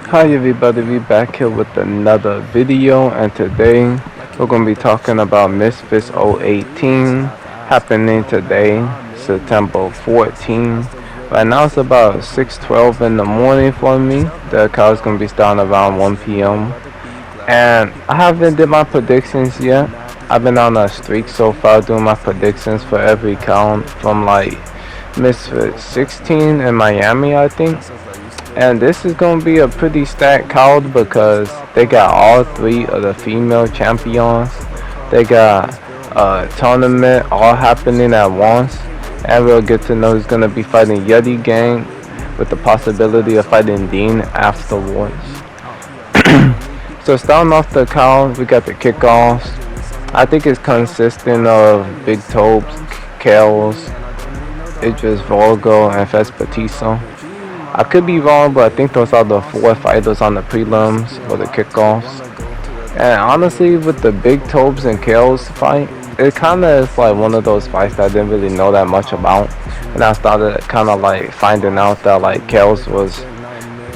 Hi everybody, we back here with another video, and today we're going to be talking about Misfits 018 happening today, September 14. Right now it's about 6:12 in the morning for me. The call is going to be starting around 1 p.m. And I haven't did my predictions yet. I've been on a streak so far doing my predictions for every count from like Misfits 16 in Miami, I think. And this is going to be a pretty stacked card because they got all three of the female champions. They got a tournament all happening at once. And we'll get to know who's going to be fighting Yeti Gang with the possibility of fighting Dean afterwards. So starting off the card, we got the kickoffs. I think it's consistent of Big Topes, Kales, Idris Volgo, and Fespatisa. I could be wrong, but I think those are the four fighters on the prelims or the kickoffs. And honestly, with the Big Topes and Kales fight, it kind of is like one of those fights that I didn't really know that much about. And I started kind of like finding out that like Kales was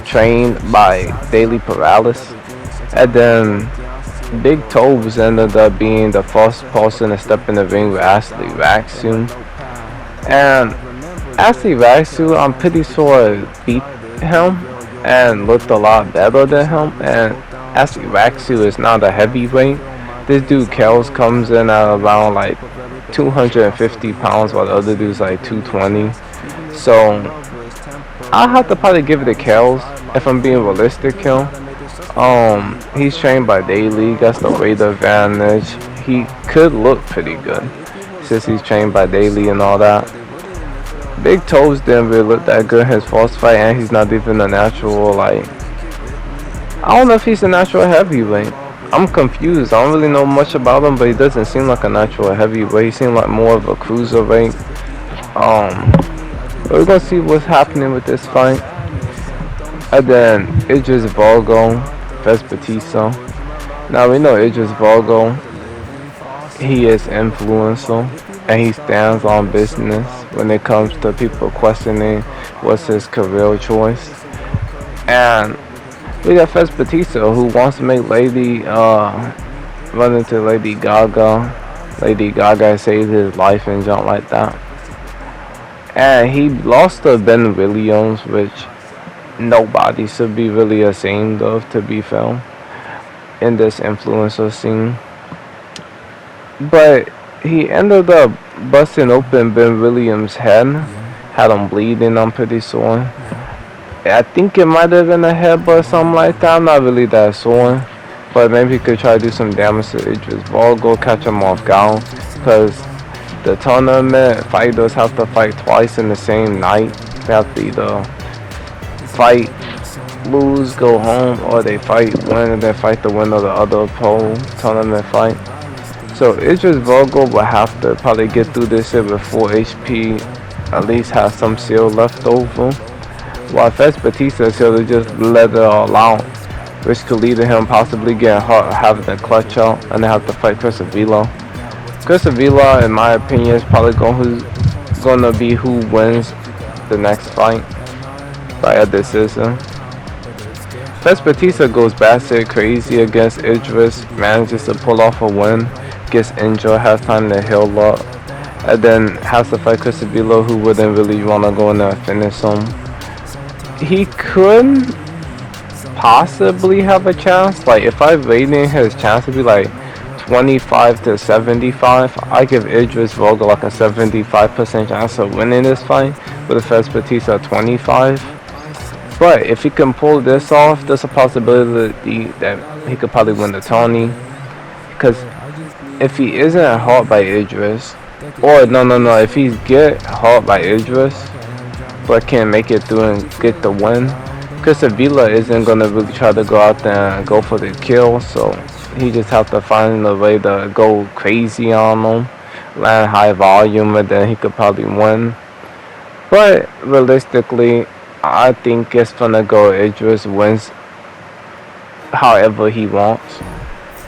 trained by Daily Paralysis. And then Big Topes ended up being the first person to step in the ring with Ashley Raxu. And Ashley Raxu, I'm pretty sure beat him and looked a lot better than him. And Ashley Raxu is not a heavyweight. This dude Kels comes in at around like 250 pounds, while the other dude's like 220. So I'll have to probably give it to Kels if I'm being realistic here. He's trained by Daily, got the weight advantage. He could look pretty good since he's trained by Daily and all that. Big Toes didn't really look that good in his first fight, and he's not even a natural, like, I don't know if he's a natural heavyweight. I'm confused. I don't really know much about him, but he doesn't seem like a natural heavyweight. He seems like more of a cruiserweight. But we're gonna see what's happening with this fight. And then Idris Volgo, Fespatisa. Now we know Idris Volgo. He is influential, and he stands on business when it comes to people questioning what's his career choice. And we got Fespatisa, who wants to make run into Lady Gaga. Lady Gaga saved his life and jump like that. And he lost to Ben Williams, which nobody should be really ashamed of, to be fair, in this influencer scene. But he ended up busting open Ben Williams' head, had him bleeding, I'm pretty sure. I think it might have been a headbutt or something like that. I'm not really that sure. But maybe he could try to do some damage to Idris Volgo, catch him off guard. Because the tournament fighters have to fight twice in the same night. They have to either fight, lose, go home, or they fight, win, and then fight the winner of the other pole tournament fight. So Idris Volgo will have to probably get through this shit with 4 HP, at least have some shield left over. While Fespatisa is here to just let it all out, which could lead to him possibly getting hurt, having to clutch out, and then have to fight Chris Avila. Chris Avila, in my opinion, is probably going to be who wins the next fight by a decision. Fespatisa goes batshit crazy against Idris, manages to pull off a win, gets injured, has time to heal up, and then has to fight Chris Avila, who wouldn't really want to go in there and finish him. He could possibly have a chance. Like, if I rated his chance to be like 25 to 75, I give Idris Volgo like a 75% chance of winning this fight, with the Fespatisa 25. But if he can pull this off, there's a possibility that he could probably win the Tony. Because if he isn't hurt by Idris, or no, if he get hurt by Idris, but can't make it through and get the win, Chris Avila isn't going to really try to go out there and go for the kill, so he just have to find a way to go crazy on him, land high volume, and then he could probably win. But realistically, I think it's gonna go Idris wins however he wants.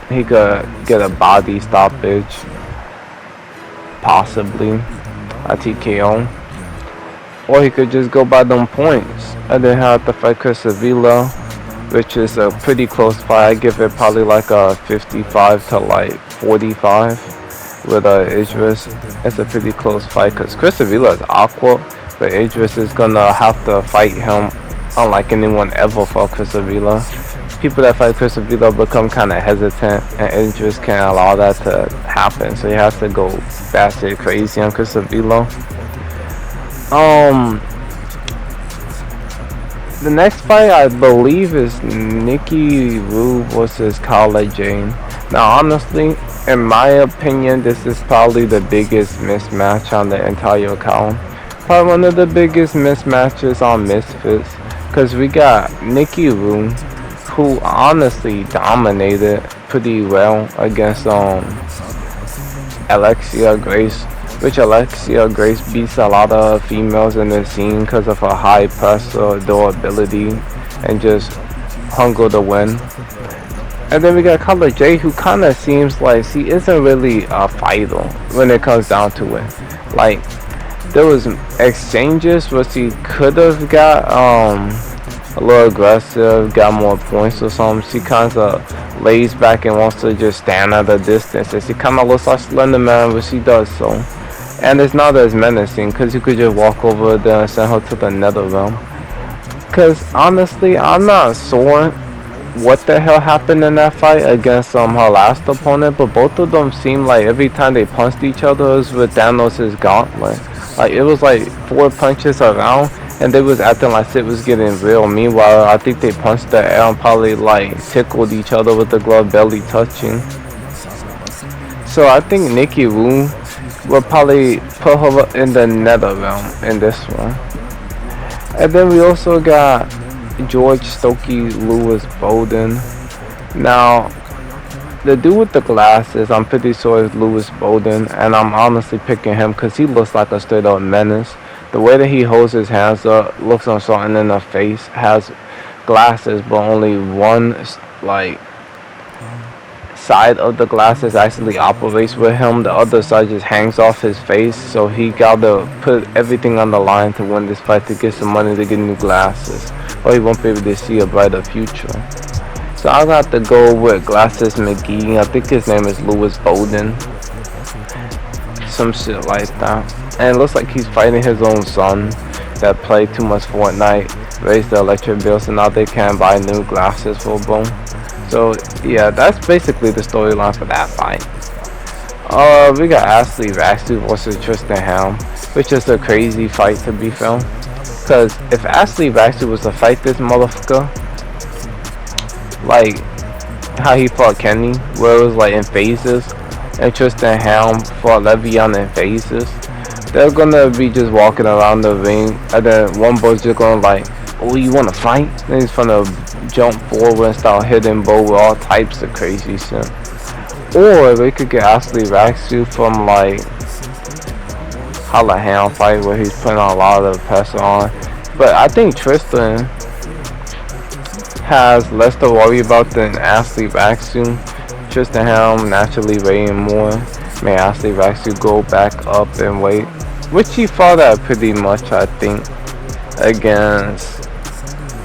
He could get a body stoppage, possibly a TKO. Or he could just go by them points and then have to fight Chris Avila which is a pretty close fight. I give it probably like a 55 to like 45 with Idris. It's a pretty close fight because Chris Avila is awkward, but Idris is gonna have to fight him unlike anyone ever fought Chris Avila. People that fight Chris Avila become kind of hesitant, and Idris can't allow that to happen, so he has to go batshit crazy on Chris Avila. The next fight I believe is Nikki Wu versus Kala Jane. Now honestly, in my opinion, this is probably the biggest mismatch on the entire card. Probably one of the biggest mismatches on Misfits. Cause we got Nikki Wu, who honestly dominated pretty well against Alexia Grace, which Alexia Grace beats a lot of females in the scene because of her high pressure, durability, and just hunger to win. And then we got Kala J, who kind of seems like she isn't really a fighter when it comes down to it. Like, there was exchanges where she could have got a little aggressive, got more points or something. She kind of lays back and wants to just stand at a distance, and she kind of looks like Slender Man when she does so. And it's not as menacing because you could just walk over there and send her to the nether realm. Because honestly, I'm not sure what the hell happened in that fight against her last opponent, but both of them seemed like every time they punched each other it was with Thanos' gauntlet. Like, it was like 4 punches around, and they was acting like shit was getting real. Meanwhile, I think they punched the air and probably like tickled each other with the glove barely touching. So I think Nikki Wu will probably put her in the nether realm in this one. And then we also got George Stokey Lewis Bowden. Now, the dude with the glasses, I'm pretty sure is Lewis Bowden, and I'm honestly picking him because he looks like a straight up menace. The way that he holds his hands up, looks uncertain in the face, has glasses, but only one like side of the glasses actually operates with him. The other side just hangs off his face, so he gotta put everything on the line to win this fight to get some money to get new glasses, or he won't be able to see a brighter future. So I'll have to go with Glasses McGee. I think his name is Lewis Bowden. Some shit like that. And it looks like he's fighting his own son that played too much Fortnite, raised the electric bill, so now they can't buy new glasses for Bo. So yeah, that's basically the storyline for that fight. We got Ashley Raxu versus Tristan Helm, which is a crazy fight to be filmed. Cause if Ashley Raxu was to fight this motherfucker, like how he fought Kenny, where it was like in phases, and Tristan Helm fought Le'Veon in phases, they're gonna be just walking around the ring, and then one boy's just gonna like, oh, you wanna fight? Then he's gonna jump forward and start hitting Bo with all types of crazy shit. Or they could get Ashley Raxu from like Holla Hound fight where he's putting a lot of pressure on. But I think Tristan has less to worry about than Ashley Raxu. Tristan Helm naturally weighing more. May Ashley Raxu go back up in weight, which he fought at pretty much, I think, against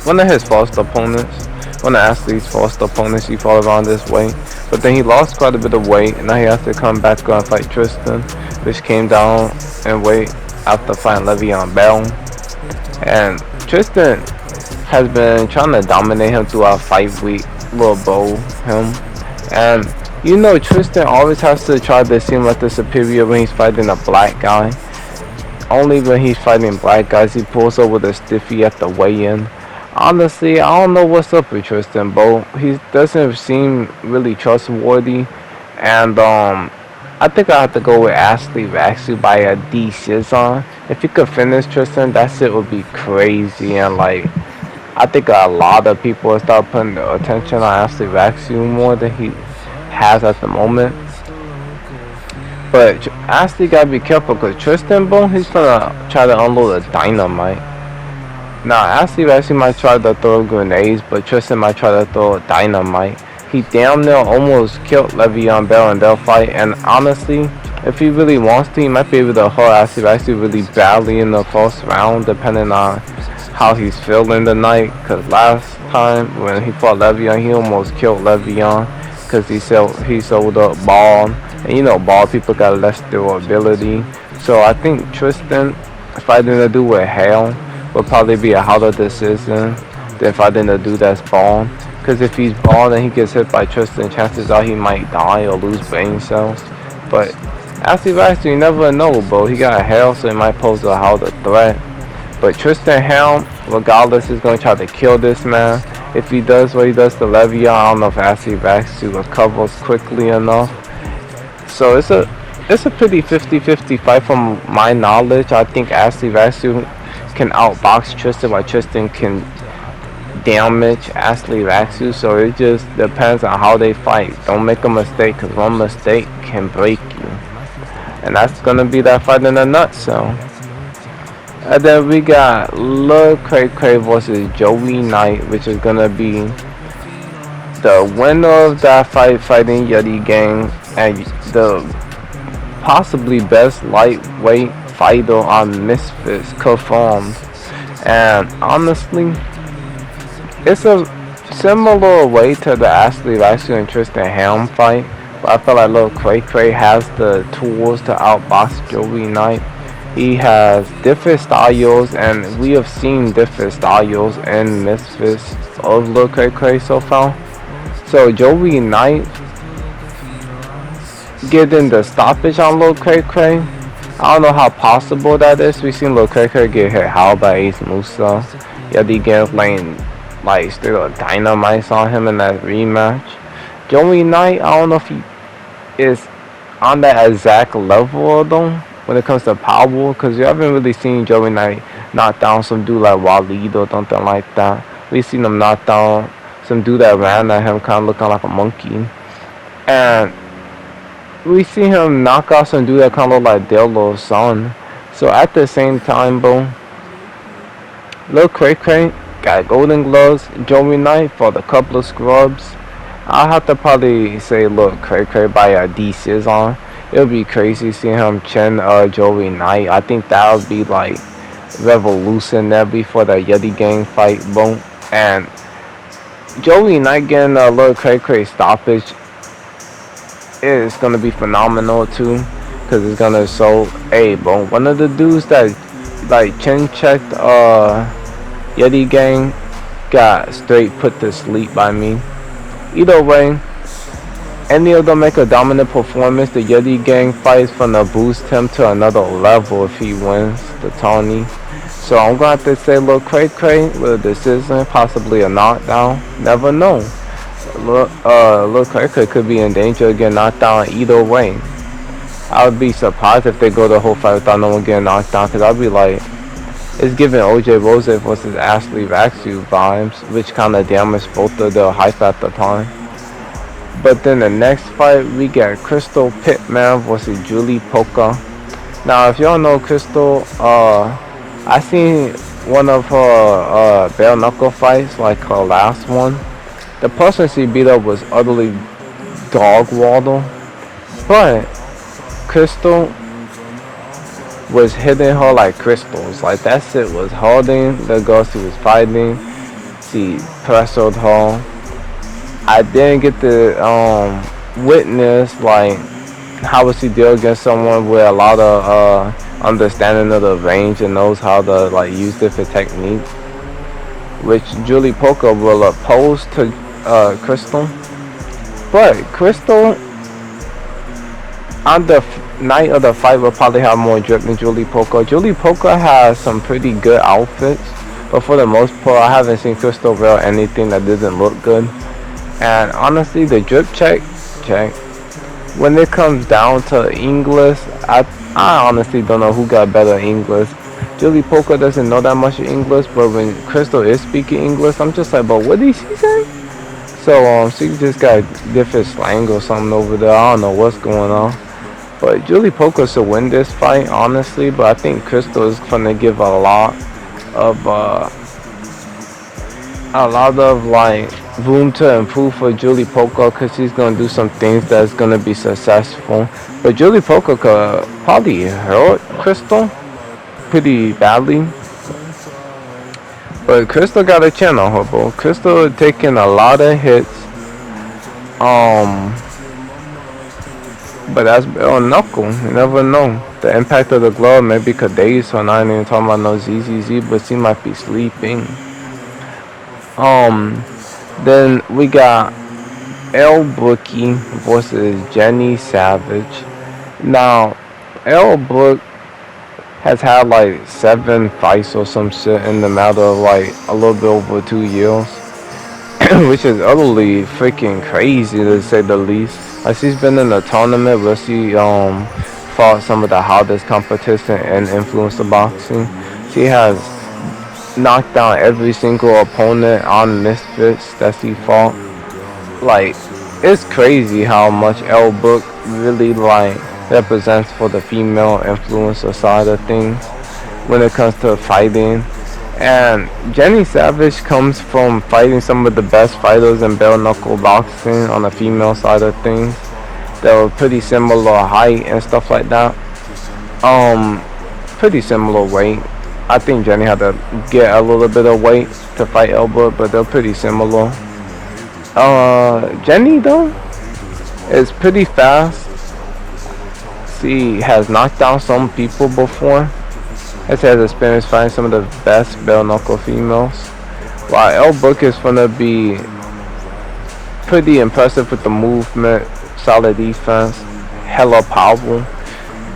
one of his first opponents. One of Ashley's first opponents, he fought around this weight. But then he lost quite a bit of weight, and now he has to come back and fight Tristan, which came down in weight after fighting Le'Veon Bell. And Tristan has been trying to dominate him throughout fight week, little Bo him. And you know Tristan always has to try to seem like the superior when he's fighting a black guy. Only when he's fighting black guys he pulls up with a stiffy at the weigh-in. Honestly, I don't know what's up with Tristan, Bo. He doesn't seem really trustworthy. And I think I have to go with Ashley Raxu by a D Shizon. If he could finish Tristan, that shit would be crazy. And like, I think a lot of people will start putting their attention on Ashley Raxu more than he has at the moment. But Ashley gotta be careful because Tristan, bro, he's gonna try to unload a dynamite. Now, Ashley Raxu might try to throw grenades, but Tristan might try to throw a dynamite. He damn near almost killed Le'Veon Bell in their fight, and honestly, if he really wants to, he might be able to hurt Ashley Raxu really badly in the first round, depending on how he's feeling tonight. Cause last time when he fought Le'Veon, he almost killed Le'Veon. Cause he sold up Ball, and you know Ball people got less durability. So I think Tristan fighting to do with Hale would probably be a harder decision than fighting to do that's Ball. Cause if he's Ball and he gets hit by Tristan, chances are he might die or lose brain cells. But Ashley Baxter, you never know, bro. He got Hale, so he might pose a harder threat. But Tristan Helm, regardless, is going to try to kill this man. If he does what he does to Le'Veon, I don't know if Ashley Baxter recovers quickly enough. So it's a pretty 50-50 fight from my knowledge. I think Ashley Baxter can outbox Tristan, while Tristan can damage Ashley Baxter. So it just depends on how they fight. Don't make a mistake, because one mistake can break you. And that's going to be that fight in a nutshell. And then we got Lil Cray Cray versus Joey Knight, which is gonna be the winner of that fight fighting Yeti Gang and the possibly best lightweight fighter on Misfits confirmed. And honestly, it's a similar way to the Ashley Baxter and Tristan Helm fight, but I feel like Lil Cray Cray has the tools to outbox Joey Knight. He has different styles, and we have seen different styles in Misfits of Lil Cray Cray so far. So Joey Knight getting the stoppage on Lil Cray Cray, I don't know how possible that is. We've seen Lil Cray Cray get hit how by Ace Musa. Yeti Gang laying like straight up dynamites on him in that rematch. Joey Knight, I don't know if he is on that exact level though when it comes to power, because you haven't really seen Joey Knight knock down some dude like Waleed or something like that. We've seen him knock down some dude that ran at him kind of looking like a monkey. And we see him knock out some dude that kind of look like their little son. So at the same time, bro, Lil Cray Cray got golden gloves. Joey Knight for the couple of scrubs. I'll have to probably say Lil Cray Cray by a D-Sizz on. It would be crazy seeing him chin Joey Knight. I think that would be like revolutionary before the Yeti Gang fight, boom. And Joey Knight getting a Lil Cray Cray stoppage is gonna be phenomenal too, because it's gonna show, hey, bro, one of the dudes that like chin checked Yeti Gang got straight put to sleep by me. Either way, any of them make a dominant performance, the Yeti Gang fights gonna boost him to another level if he wins the Tony. So I'm gonna have to say Lil Cray Cray with a decision, possibly a knockdown. Never know. Lil Cray Cray could be in danger of getting knocked down either way. I would be surprised if they go the whole fight without no one getting knocked down, because I'd be like, it's giving OJ Rose versus Ashley Baxter vibes, which kind of damaged both of their hype at the time. But then the next fight, we got Crystal Pittman versus Julie Polka. Now, if y'all know Crystal, I seen one of her bare knuckle fights, like her last one. The person she beat up was utterly dog waddle, but Crystal was hitting her like crystals. Like that shit was holding the girl she was fighting. She pressured her. I didn't get to witness like how would she deal against someone with a lot of understanding of the range and knows how to like use different techniques, which Julie Polka will oppose to Crystal. But Crystal on the night of the fight will probably have more drip than Julie Polka. Julie Polka has some pretty good outfits, but for the most part, I haven't seen Crystal wear anything that doesn't look good. And honestly, the drip check, when it comes down to English, I honestly don't know who got better English. Julie Polka doesn't know that much English, but when Crystal is speaking English, I'm just like, but what did she say? So she just got different slang or something over there. I don't know what's going on. But Julie Polka should win this fight, honestly. But I think Crystal is gonna give a lot of like room to improve for Julie Polka, because she's gonna do some things that's gonna be successful. But Julie Polka could probably hurt Crystal pretty badly. But Crystal got a chin on her, bro. Crystal taking a lot of hits. Um, but that's on Knuckle. You never know. The impact of the glove maybe could daze her. I ain't even talking about no ZZZ, but she might be sleeping. Um, then we got L Bookie versus Jenny Savage. Now, L Book has had like 7 fights or some shit in the matter of like a little bit over 2 years, which is utterly freaking crazy to say the least. Like she's been in a tournament where she fought some of the hottest competition in influencer boxing. She has knocked down every single opponent on Misfits that she fought. Like, it's crazy how much L Book really like represents for the female influencer side of things when it comes to fighting. And Jenny Savage comes from fighting some of the best fighters in bare knuckle boxing on the female side of things. They were pretty similar height and stuff like that. Um, Pretty similar weight. I think Jenny had to get a little bit of weight to fight Elba, but they're pretty similar. Jenny though is pretty fast. She has knocked down some people before. Has had experience fighting some of the best bare knuckle females. While L Book is gonna be pretty impressive with the movement, solid defense, hella powerful.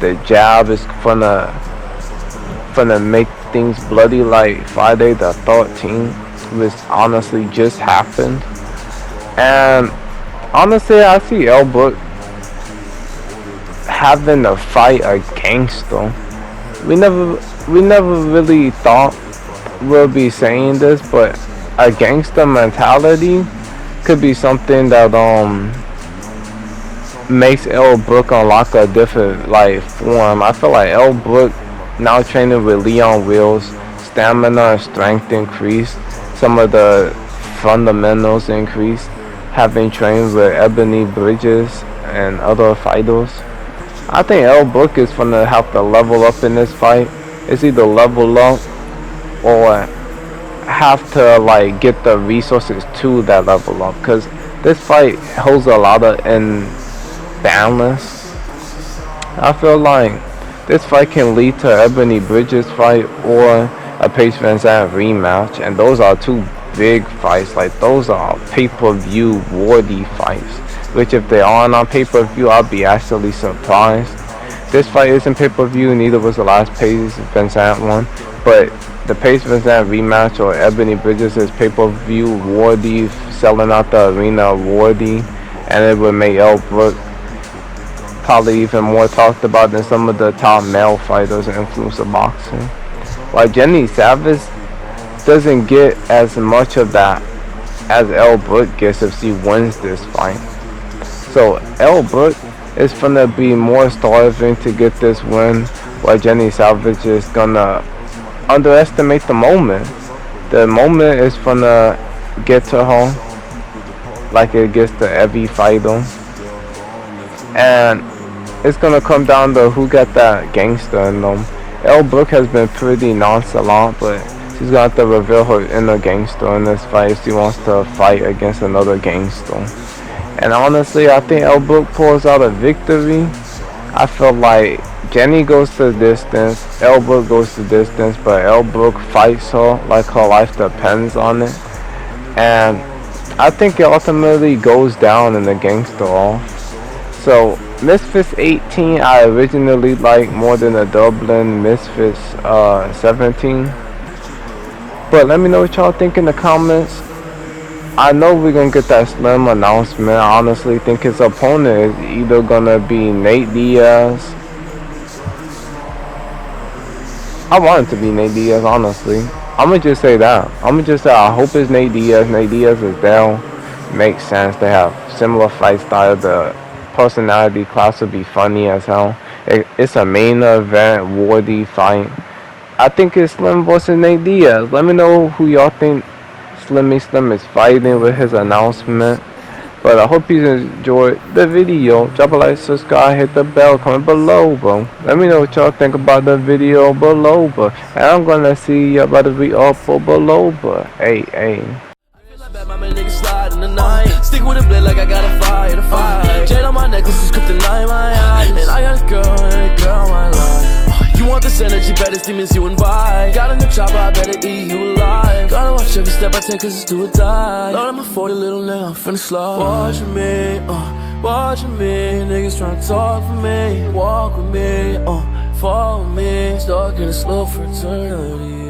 The jab is gonna make things bloody like Friday the 13th, which honestly just happened. And honestly, I see L Book having to fight a gangster. We never really thought we'll be saying this, but a gangster mentality could be something that makes L Brook unlock a different like form. I feel like L Brook now training with Leon Wills, stamina and strength increased, some of the fundamentals increased, having trained with Ebony Bridges and other fighters. I think L Brook is gonna have to level up in this fight. It's either level up or have to like get the resources to that level up, because this fight holds a lot of imbalance. I feel like this fight can lead to Ebony Bridges fight or a Paige Van Zandt rematch, and those are two big fights. Like, those are pay-per-view worthy fights, which if they aren't on pay-per-view, I'll be actually surprised. This fight isn't pay-per-view, neither was the last Paige Van Zandt one, but the Paige Van Zandt rematch or Ebony Bridges is pay-per-view worthy, selling out the arena worthy, and it would make L Brook probably even more talked about than some of the top male fighters in influencer boxing. While Jenny Savage doesn't get as much of that as L Brook gets if she wins this fight. So L Brook is gonna be more starving to get this win, while Jenny Savage is gonna underestimate the moment. The moment is gonna get to her like it gets to every fighter. And it's gonna come down to who got that gangster in them. L Brook has been pretty nonchalant, but she's gonna have to reveal her inner gangster in this fight if she wants to fight against another gangster. And honestly, I think L Brook pulls out a victory. I feel like Jenny goes the distance, L Brook goes the distance, but L Brook fights her like her life depends on it. And I think it ultimately goes down in the gangster off. So Misfits 18 I originally liked more than the Dublin Misfits 17. But let me know what y'all think in the comments. I know we're gonna get that Slim announcement. I honestly think his opponent is either gonna be Nate Diaz. I want it to be Nate Diaz, honestly. I'ma just say that. I'ma just say I hope it's Nate Diaz. Nate Diaz is down. Makes sense. They have similar fight style. The personality class would be funny as hell. It's a main event worthy fight. I think it's Slim versus Nate Diaz. Let me know who y'all think Slim is fighting with his announcement. But I hope you enjoyed the video. Drop a like, subscribe, hit the bell, comment below, bro. Let me know what y'all think about the video below, bro. And I'm gonna see y'all about to be up for below, bro. Hey. Stick with a blade like I got a fire to fight. Jade on my necklace is kryptonite, my eyes. And I got a girl, my life. You want this energy, baddest demons you invite. Got a new chopper, I better eat you alive. Gotta watch every step I take cause it's do or die. Lord, I'm a 40 little nigga, I'm finna slide. Watching me, niggas tryna talk for me. Walk with me, fall with me. Stuck in a slow fraternity.